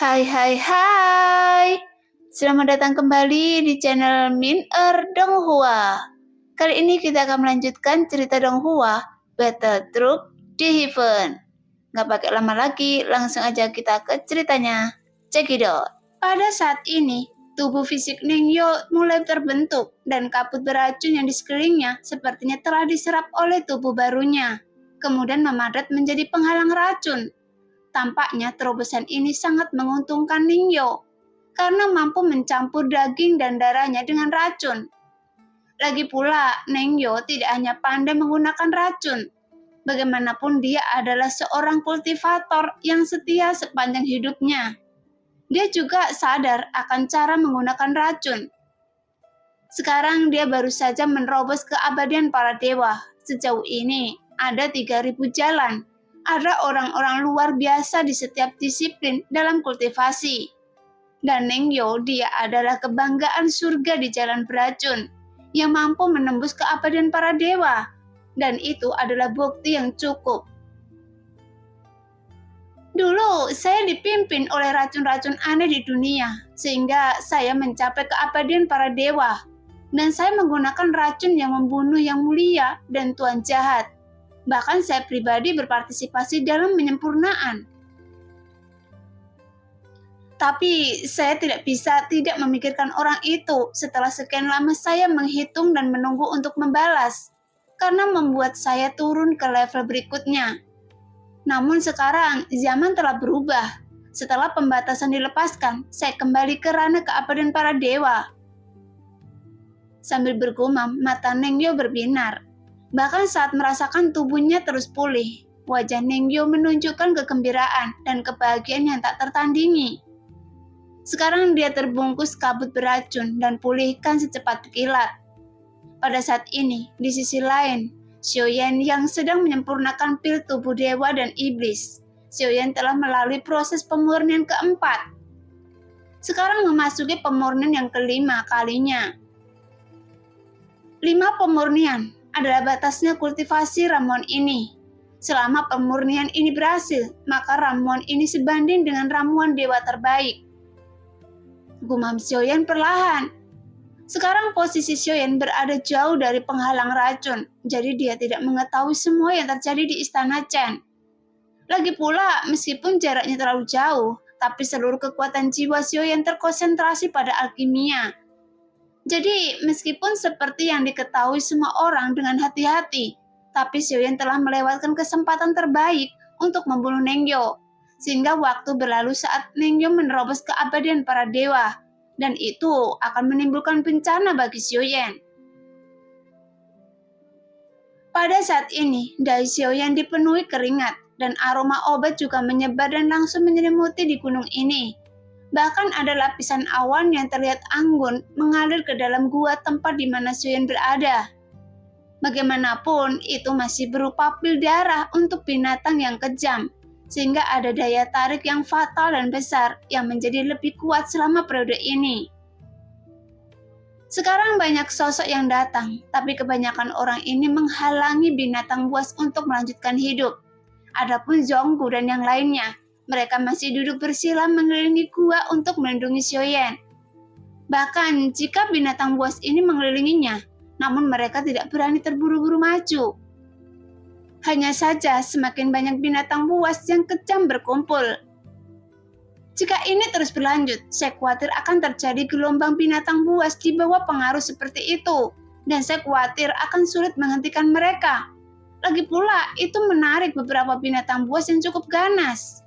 Hai hai hai. Selamat datang kembali di channel Min Donghua. Kali ini kita akan melanjutkan cerita Donghua, Battle Truck di Heaven. Nggak pakai lama lagi, langsung aja kita ke ceritanya. Cekidot. Pada saat ini, tubuh fisik Ningyo mulai terbentuk dan kabut beracun yang di sekelilingnya sepertinya telah diserap oleh tubuh barunya, kemudian memadat menjadi penghalang racun. Tampaknya terobosan ini sangat menguntungkan Ningyo, karena mampu mencampur daging dan darahnya dengan racun. Lagi pula, Ningyo tidak hanya pandai menggunakan racun. Bagaimanapun dia adalah seorang kultivator yang setia sepanjang hidupnya. Dia juga sadar akan cara menggunakan racun. Sekarang dia baru saja menerobos keabadian para dewa. Sejauh ini, ada 3.000 jalan. Ada orang-orang luar biasa di setiap disiplin dalam kultivasi. Dan Ningyo, dia adalah kebanggaan surga di jalan beracun, yang mampu menembus keabadian para dewa. Dan itu adalah bukti yang cukup. Dulu, saya dipimpin oleh racun-racun aneh di dunia, sehingga saya mencapai keabadian para dewa. Dan saya menggunakan racun yang membunuh yang mulia dan tuan jahat. Bahkan saya pribadi berpartisipasi dalam penyempurnaan. Tapi saya tidak bisa tidak memikirkan orang itu setelah sekian lama saya menghitung dan menunggu untuk membalas, karena membuat saya turun ke level berikutnya. Namun sekarang zaman telah berubah. Setelah pembatasan dilepaskan, saya kembali ke ranah keabadian para dewa. Sambil bergumam, mata Ningyo berbinar. Bahkan saat merasakan tubuhnya terus pulih, wajah Ningyo menunjukkan kegembiraan dan kebahagiaan yang tak tertandingi. Sekarang dia terbungkus kabut beracun dan pulihkan secepat kilat. Pada saat ini, di sisi lain, Xiaoyan yang sedang menyempurnakan pil tubuh dewa dan iblis. Xiaoyan telah melalui proses pemurnian keempat. Sekarang memasuki pemurnian yang kelima kalinya. 5 pemurnian adalah batasnya kultivasi ramuan ini. Selama pemurnian ini berhasil, maka ramuan ini sebanding dengan ramuan dewa terbaik. Gumam Xiaoyan perlahan. Sekarang posisi Xiaoyan berada jauh dari penghalang racun, jadi dia tidak mengetahui semua yang terjadi di istana Chen. Lagi pula, meskipun jaraknya terlalu jauh, tapi seluruh kekuatan jiwa Xiaoyan terkonsentrasi pada alkimia. Jadi, meskipun seperti yang diketahui semua orang dengan hati-hati, tapi Xiaoyan telah melewatkan kesempatan terbaik untuk membunuh Ningyo, sehingga waktu berlalu saat Ningyo menerobos keabadian para dewa, dan itu akan menimbulkan bencana bagi Xiaoyan. Pada saat ini, dahi Xiaoyan dipenuhi keringat, dan aroma obat juga menyebar dan langsung menyelimuti di gunung ini. Bahkan ada lapisan awan yang terlihat anggun mengalir ke dalam gua tempat di mana Xiaoyan berada. Bagaimanapun, itu masih berupa pil darah untuk binatang yang kejam, sehingga ada daya tarik yang fatal dan besar yang menjadi lebih kuat selama periode ini. Sekarang banyak sosok yang datang, tapi kebanyakan orang ini menghalangi binatang buas untuk melanjutkan hidup. Adapun Zhonggu dan yang lainnya, mereka masih duduk bersila mengelilingi gua untuk melindungi Xiaoyan. Bahkan jika binatang buas ini mengelilinginya, namun mereka tidak berani terburu-buru maju. Hanya saja semakin banyak binatang buas yang kejam berkumpul. Jika ini terus berlanjut, saya khawatir akan terjadi gelombang binatang buas di bawah pengaruh seperti itu, dan saya khawatir akan sulit menghentikan mereka. Lagi pula, itu menarik beberapa binatang buas yang cukup ganas.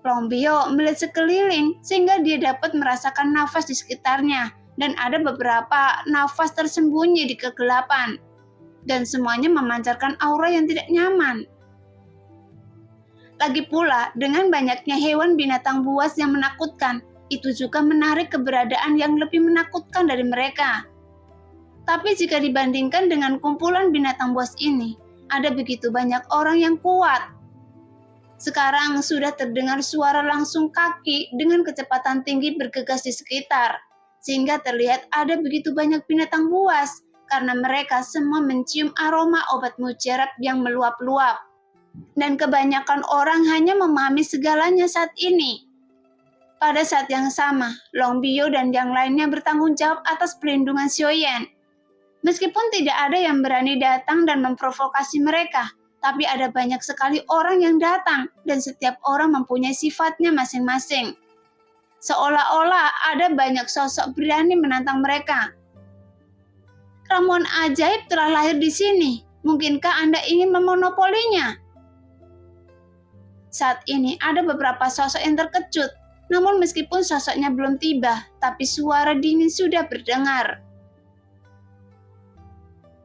Longbio melihat sekeliling sehingga dia dapat merasakan nafas di sekitarnya, dan ada beberapa nafas tersembunyi di kegelapan, dan semuanya memancarkan aura yang tidak nyaman. Lagi pula, dengan banyaknya hewan binatang buas yang menakutkan, itu juga menarik keberadaan yang lebih menakutkan dari mereka. Tapi jika dibandingkan dengan kumpulan binatang buas ini, ada begitu banyak orang yang kuat. Sekarang sudah terdengar suara langsung kaki dengan kecepatan tinggi bergegas di sekitar, sehingga terlihat ada begitu banyak binatang buas, karena mereka semua mencium aroma obat mujarab yang meluap-luap. Dan kebanyakan orang hanya memahami segalanya saat ini. Pada saat yang sama, Long Biyo dan yang lainnya bertanggung jawab atas perlindungan Xiaoyan. Meskipun tidak ada yang berani datang dan memprovokasi mereka, tapi ada banyak sekali orang yang datang dan setiap orang mempunyai sifatnya masing-masing. Seolah-olah ada banyak sosok berani menantang mereka. Ramuan ajaib telah lahir di sini. Mungkinkah Anda ingin memonopolinya? Saat ini ada beberapa sosok yang terkejut. Namun meskipun sosoknya belum tiba, tapi suara dingin sudah berdengar.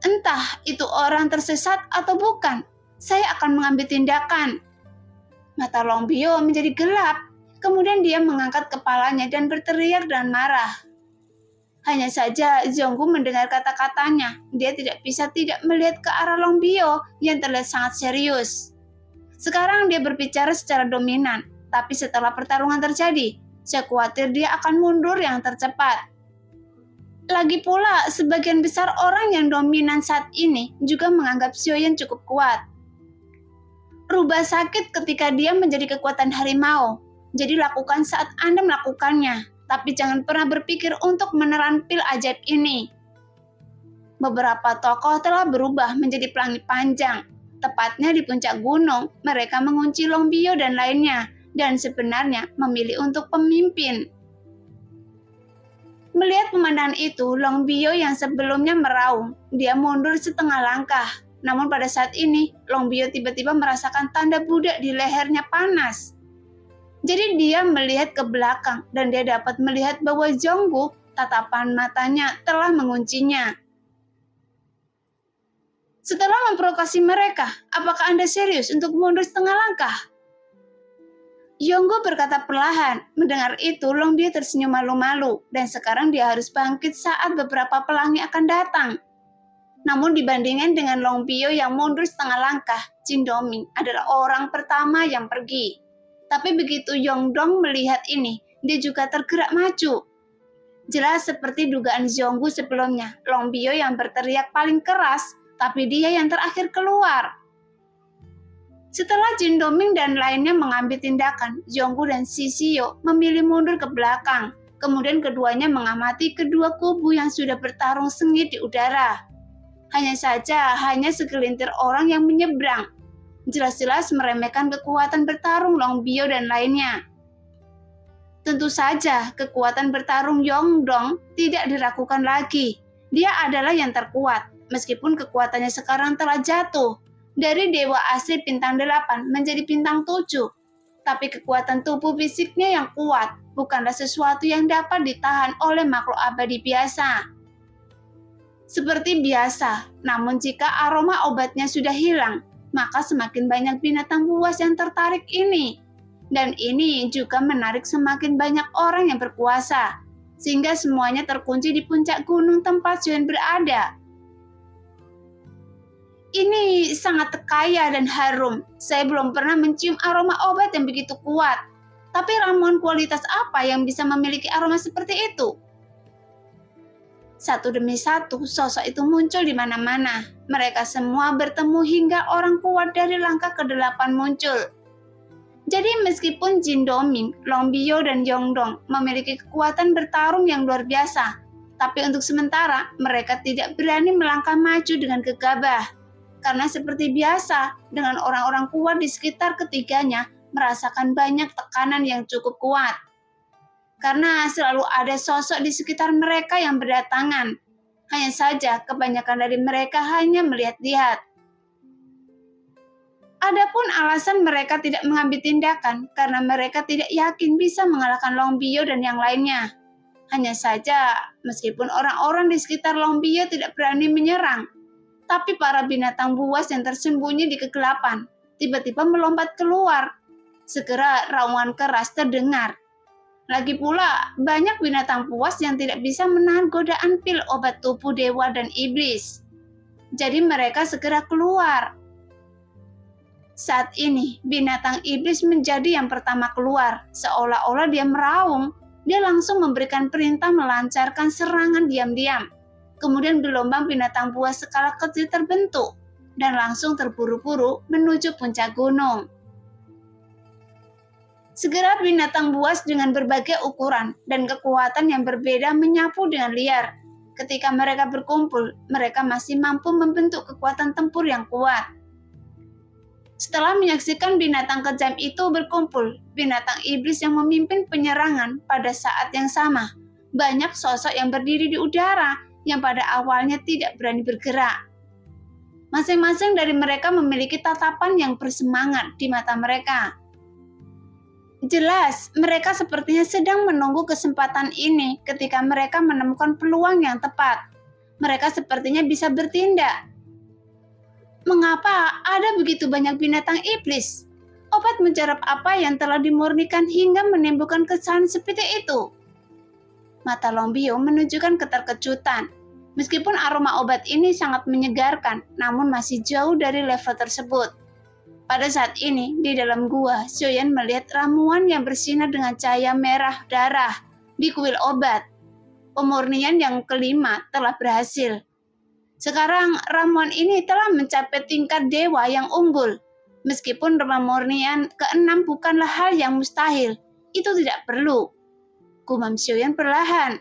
Entah itu orang tersesat atau bukan, saya akan mengambil tindakan. Mata Long Biyo menjadi gelap, kemudian dia mengangkat kepalanya dan berteriak dan marah. Hanya saja Zhonggu mendengar kata-katanya, dia tidak bisa tidak melihat ke arah Long Biyo yang terlihat sangat serius. Sekarang dia berbicara secara dominan, tapi setelah pertarungan terjadi, saya khawatir dia akan mundur yang tercepat. Lagi pula, sebagian besar orang yang dominan saat ini juga menganggap Xiaoyan cukup kuat. Rubah sakit ketika dia menjadi kekuatan harimau, jadi lakukan saat Anda melakukannya, tapi jangan pernah berpikir untuk menelan pil ajaib ini. Beberapa tokoh telah berubah menjadi pelangi panjang, tepatnya di puncak gunung, mereka mengunci Long Biyo dan lainnya, dan sebenarnya memilih untuk pemimpin. Melihat pemandangan itu, Long Biyo yang sebelumnya meraung, dia mundur setengah langkah. Namun pada saat ini, Long Biyo tiba-tiba merasakan tanda budak di lehernya panas. Jadi dia melihat ke belakang dan dia dapat melihat bahwa Zhonggu, tatapan matanya telah menguncinya. Setelah memprovokasi mereka, apakah Anda serius untuk mundur setengah langkah? Yonggo berkata perlahan. Mendengar itu, Long Biyo tersenyum malu-malu, dan sekarang dia harus bangkit saat beberapa pelangi akan datang. Namun dibandingkan dengan Long Biyo yang mundur setengah langkah, Jin Doming adalah orang pertama yang pergi. Tapi begitu Yongdong melihat ini, dia juga tergerak maju. Jelas seperti dugaan Zhonggu sebelumnya, Long Biyo yang berteriak paling keras, tapi dia yang terakhir keluar. Setelah Jin Doming dan lainnya mengambil tindakan, Zhonggu dan Sisiyo memilih mundur ke belakang. Kemudian keduanya mengamati kedua kubu yang sudah bertarung sengit di udara. Hanya saja, hanya segelintir orang yang menyeberang. Jelas-jelas meremehkan kekuatan bertarung Long Biyo dan lainnya. Tentu saja, kekuatan bertarung Yongdong tidak diragukan lagi. Dia adalah yang terkuat, meskipun kekuatannya sekarang telah jatuh. Dari dewa asli bintang 8 menjadi bintang 7. Tapi kekuatan tubuh fisiknya yang kuat bukanlah sesuatu yang dapat ditahan oleh makhluk abadi biasa. Seperti biasa, namun jika aroma obatnya sudah hilang, maka semakin banyak binatang buas yang tertarik ini. Dan ini juga menarik semakin banyak orang yang berkuasa, sehingga semuanya terkunci di puncak gunung tempat Xiaoyan berada. Ini sangat kaya dan harum. Saya belum pernah mencium aroma obat yang begitu kuat. Tapi ramuan kualitas apa yang bisa memiliki aroma seperti itu? Satu demi satu, sosok itu muncul di mana-mana. Mereka semua bertemu hingga orang kuat dari langkah ke-8 muncul. Jadi meskipun Jin Doming, Long Biyo, dan Yongdong memiliki kekuatan bertarung yang luar biasa, tapi untuk sementara mereka tidak berani melangkah maju dengan gegabah. Karena seperti biasa, dengan orang-orang kuat di sekitar ketiganya merasakan banyak tekanan yang cukup kuat. Karena selalu ada sosok di sekitar mereka yang berdatangan. Hanya saja kebanyakan dari mereka hanya melihat-lihat. Adapun alasan mereka tidak mengambil tindakan karena mereka tidak yakin bisa mengalahkan Long Biyo dan yang lainnya. Hanya saja, meskipun orang-orang di sekitar Long Biyo tidak berani menyerang, tapi para binatang buas yang tersembunyi di kegelapan tiba-tiba melompat keluar. Segera raungan keras terdengar. Lagi pula, banyak binatang buas yang tidak bisa menahan godaan pil obat tubuh dewa dan iblis. Jadi mereka segera keluar. Saat ini, binatang iblis menjadi yang pertama keluar. Seolah-olah dia meraung, dia langsung memberikan perintah melancarkan serangan diam-diam. Kemudian gelombang binatang buas skala kecil terbentuk dan langsung terburu-buru menuju puncak gunung. Segera binatang buas dengan berbagai ukuran dan kekuatan yang berbeda menyapu dengan liar. Ketika mereka berkumpul, mereka masih mampu membentuk kekuatan tempur yang kuat. Setelah menyaksikan binatang kejam itu berkumpul, binatang iblis yang memimpin penyerangan pada saat yang sama. Banyak sosok yang berdiri di udara yang pada awalnya tidak berani bergerak. Masing-masing dari mereka memiliki tatapan yang bersemangat di mata mereka. Jelas, mereka sepertinya sedang menunggu kesempatan ini ketika mereka menemukan peluang yang tepat. Mereka sepertinya bisa bertindak. Mengapa ada begitu banyak binatang iblis? Obat menjarap apa yang telah dimurnikan hingga menimbulkan kesalahan seperti itu? Mata Lombio menunjukkan keterkejutan. Meskipun aroma obat ini sangat menyegarkan, namun masih jauh dari level tersebut. Pada saat ini, di dalam gua, Xiaoyan melihat ramuan yang bersinar dengan cahaya merah darah di kuil obat. Pemurnian yang kelima telah berhasil. Sekarang, ramuan ini telah mencapai tingkat dewa yang unggul. Meskipun pemurnian keenam bukanlah hal yang mustahil, itu tidak perlu. Gumam Xiaoyan perlahan.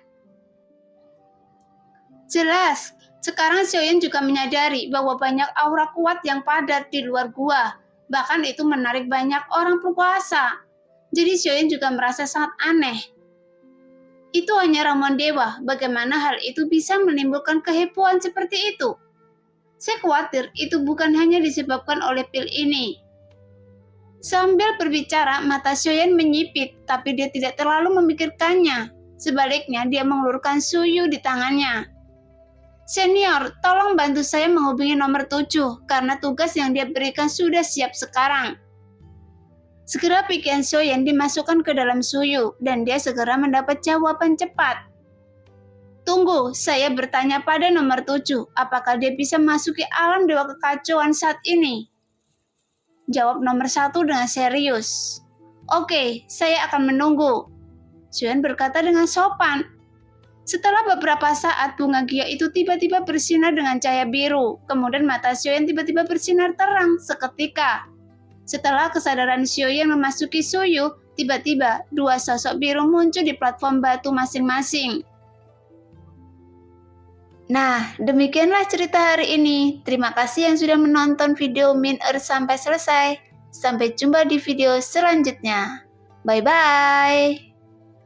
Jelas, sekarang Xiaoyan juga menyadari bahwa banyak aura kuat yang padat di luar gua. Bahkan itu menarik banyak orang berkuasa. Jadi Xiaoyan juga merasa sangat aneh. Itu hanya ramuan dewa, bagaimana hal itu bisa menimbulkan kehebohan seperti itu? Saya khawatir itu bukan hanya disebabkan oleh pil ini. Sambil berbicara, mata Xiaoyan menyipit, tapi dia tidak terlalu memikirkannya. Sebaliknya, dia mengulurkan suyu di tangannya. Senior, tolong bantu saya menghubungi nomor 7, karena tugas yang dia berikan sudah siap sekarang. Segera pikiran Xiaoyan dimasukkan ke dalam suyu, dan dia segera mendapat jawaban cepat. Tunggu, saya bertanya pada nomor 7, apakah dia bisa masuki alam dewa kekacauan saat ini? Jawab nomor 1 dengan serius. Oke, saya akan menunggu. Xiaoyan berkata dengan sopan. Setelah beberapa saat, bunga gia itu tiba-tiba bersinar dengan cahaya biru. Kemudian mata Xiaoyan tiba-tiba bersinar terang seketika. Setelah kesadaran Xiaoyan memasuki suyu, tiba-tiba dua sosok biru muncul di platform batu masing-masing. Nah, demikianlah cerita hari ini. Terima kasih yang sudah menonton video Min sampai selesai. Sampai jumpa di video selanjutnya. Bye-bye.